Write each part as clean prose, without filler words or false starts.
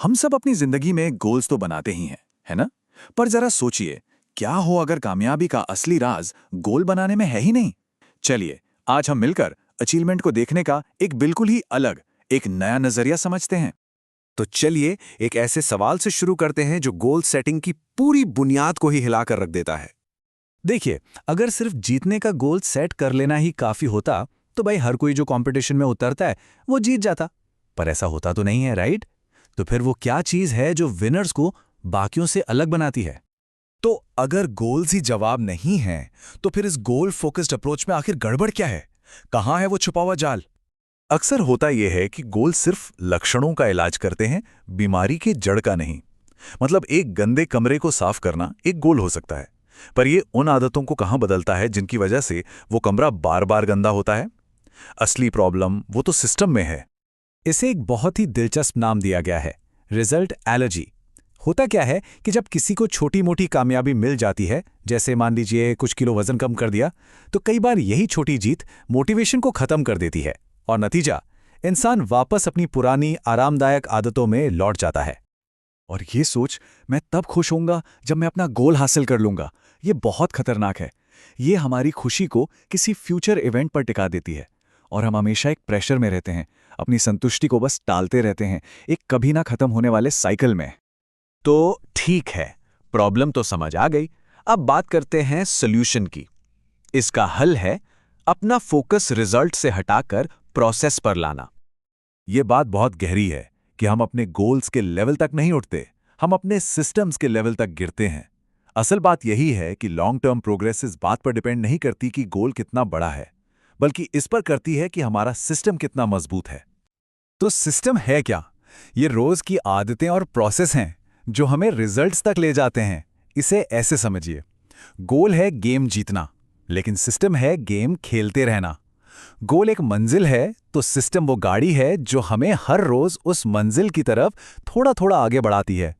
हम सब अपनी जिंदगी में गोल्स तो बनाते ही हैं, है ना? पर जरा सोचिए, क्या हो अगर कामयाबी का असली राज गोल बनाने में है ही नहीं? चलिए, आज हम मिलकर अचीवमेंट को देखने का एक बिल्कुल ही अलग, एक नया नजरिया समझते हैं। तो चलिए एक ऐसे सवाल से शुरू करते हैं जो गोल सेटिंग की पूरी बुनियाद को ही हिलाकर रख देता है। देखिए, अगर सिर्फ जीतने का गोल सेट कर लेना ही काफी होता तो भाई हर कोई जो कंपटीशन में उतरता है वो जीत जाता। पर ऐसा होता तो नहीं है, राइट? तो फिर वो क्या चीज है जो विनर्स को बाकियों से अलग बनाती है? तो अगर गोल्स ही जवाब नहीं है, तो फिर इस गोल फोकस्ड अप्रोच में आखिर गड़बड़ क्या है? कहाँ है वो छुपा हुआ जाल? अक्सर होता यह है कि गोल सिर्फ लक्षणों का इलाज करते हैं, बीमारी के जड़ का नहीं। मतलब एक गंदे कमरे को साफ करना एक गोल हो सकता है, पर यह उन आदतों को कहाँ बदलता है जिनकी वजह से वो कमरा बार बार गंदा होता है। असली प्रॉब्लम वो तो सिस्टम में है। इसे एक बहुत ही दिलचस्प नाम दिया गया है, रिजल्ट एलर्जी। होता क्या है कि जब किसी को छोटी मोटी कामयाबी मिल जाती है, जैसे मान लीजिए कुछ किलो वजन कम कर दिया, तो कई बार यही छोटी जीत मोटिवेशन को खत्म कर देती है और नतीजा इंसान वापस अपनी पुरानी आरामदायक आदतों में लौट जाता है। और ये सोच, मैं तब खुश होऊंगा जब मैं अपना गोल हासिल कर लूंगा, ये बहुत खतरनाक है। ये हमारी खुशी को किसी फ्यूचर इवेंट पर टिका देती है और हम हमेशा एक प्रेशर में रहते हैं, अपनी संतुष्टि को बस टालते रहते हैं, एक कभी ना खत्म होने वाले साइकिल में। तो ठीक है, प्रॉब्लम तो समझ आ गई। अब बात करते हैं सॉल्यूशन की। इसका हल है अपना फोकस रिजल्ट से हटाकर प्रोसेस पर लाना। ये बात बहुत गहरी है कि हम अपने गोल्स के लेवल तक नहीं उठते, हम अपने सिस्टम्स के लेवल तक गिरते हैं। असल बात यही है कि लॉन्ग टर्म प्रोग्रेस इस बात पर डिपेंड नहीं करती कि गोल कितना बड़ा है, बल्कि इस पर करती है कि हमारा सिस्टम कितना मजबूत है। तो सिस्टम है क्या? ये रोज की आदतें और प्रोसेस हैं जो हमें रिजल्ट्स तक ले जाते हैं। इसे ऐसे समझिए, गोल है गेम जीतना, लेकिन सिस्टम है गेम खेलते रहना। गोल एक मंजिल है तो सिस्टम वो गाड़ी है जो हमें हर रोज उस मंजिल की तरफ थोड़ा थोड़ा आगे बढ़ाती है।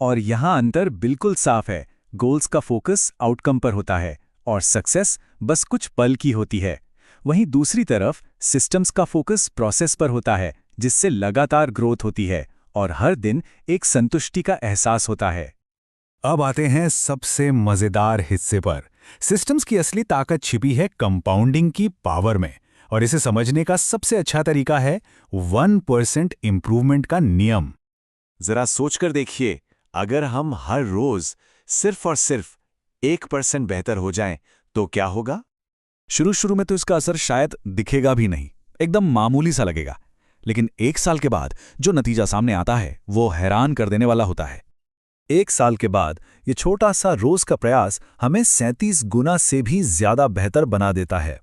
और यहां अंतर बिल्कुल साफ है। गोल्स का फोकस आउटकम पर होता है और सक्सेस बस कुछ पल की होती है। वहीं दूसरी तरफ सिस्टम्स का फोकस प्रोसेस पर होता है, जिससे लगातार ग्रोथ होती है और हर दिन एक संतुष्टि का एहसास होता है। अब आते हैं सबसे मजेदार हिस्से पर। सिस्टम्स की असली ताकत छिपी है कंपाउंडिंग की पावर में, और इसे समझने का सबसे अच्छा तरीका है 1% इंप्रूवमेंट का नियम। जरा सोचकर देखिए, अगर हम हर रोज सिर्फ और सिर्फ 1% बेहतर हो जाएं, तो क्या होगा? शुरू शुरू में तो इसका असर शायद दिखेगा भी नहीं, एकदम मामूली सा लगेगा। लेकिन 1 साल के बाद जो नतीजा सामने आता है वो हैरान कर देने वाला होता है। 1 साल के बाद ये छोटा सा रोज का प्रयास हमें 37 गुना से भी ज्यादा बेहतर बना देता है।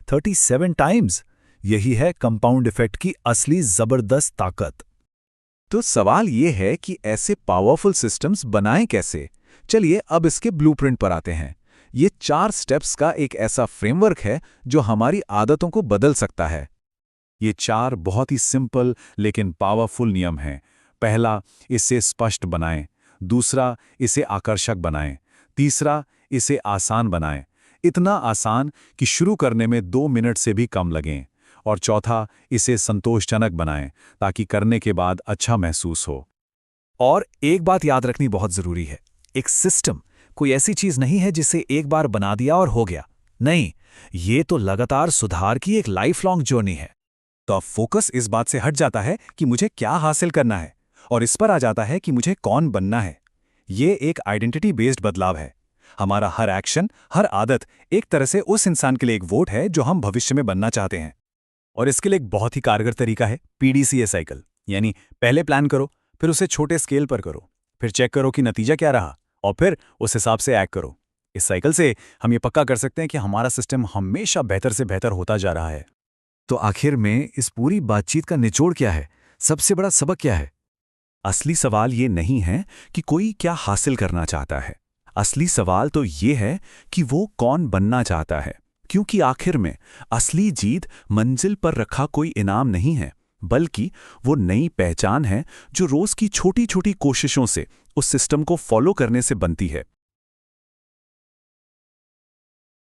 37 टाइम्स। यही है कंपाउंड इफेक्ट की असली जबरदस्त ताकत। तो सवाल यह है कि ऐसे पावरफुल सिस्टम्स बनाएं कैसे? चलिए अब इसके ब्लूप्रिंट पर आते हैं। ये 4 स्टेप्स का एक ऐसा फ्रेमवर्क है जो हमारी आदतों को बदल सकता है। ये 4 बहुत ही सिंपल लेकिन पावरफुल नियम हैं। पहला, इसे स्पष्ट बनाएं। दूसरा, इसे आकर्षक बनाएं। तीसरा, इसे आसान बनाएं, इतना आसान कि शुरू करने में 2 मिनट से भी कम लगें। और चौथा, इसे संतोषजनक बनाएं ताकि करने के बाद अच्छा महसूस हो। और एक बात याद रखनी बहुत जरूरी है, एक सिस्टम कोई ऐसी चीज नहीं है जिसे एक बार बना दिया और हो गया। नहीं, ये तो लगातार सुधार की एक लाइफ लॉन्ग जर्नी है। तो अब फोकस इस बात से हट जाता है कि मुझे क्या हासिल करना है, और इस पर आ जाता है कि मुझे कौन बनना है। ये एक आइडेंटिटी बेस्ड बदलाव है। हमारा हर एक्शन, हर आदत एक तरह से उस इंसान के लिए एक वोट है जो हम भविष्य में बनना चाहते हैं। और इसके लिए एक बहुत ही कारगर तरीका है PDCA साइकिल। यानी पहले प्लान करो, फिर उसे छोटे स्केल पर करो, फिर चेक करो कि नतीजा क्या रहा, और फिर उस हिसाब से एक्ट करो। इस साइकिल से हम ये पक्का कर सकते हैं कि हमारा सिस्टम हमेशा बेहतर से बेहतर होता जा रहा है। तो आखिर में इस पूरी बातचीत का निचोड़ क्या है? सबसे बड़ा सबक क्या है? असली सवाल ये नहीं है कि कोई क्या हासिल करना चाहता है। असली सवाल तो ये है कि वो कौन बनना चाहता है। क्योंकि आखिर में असली जीत मंजिल पर रखा कोई इनाम नहीं है, बल्कि वो नई पहचान है जो रोज की छोटी छोटी कोशिशों से उस सिस्टम को फॉलो करने से बनती है।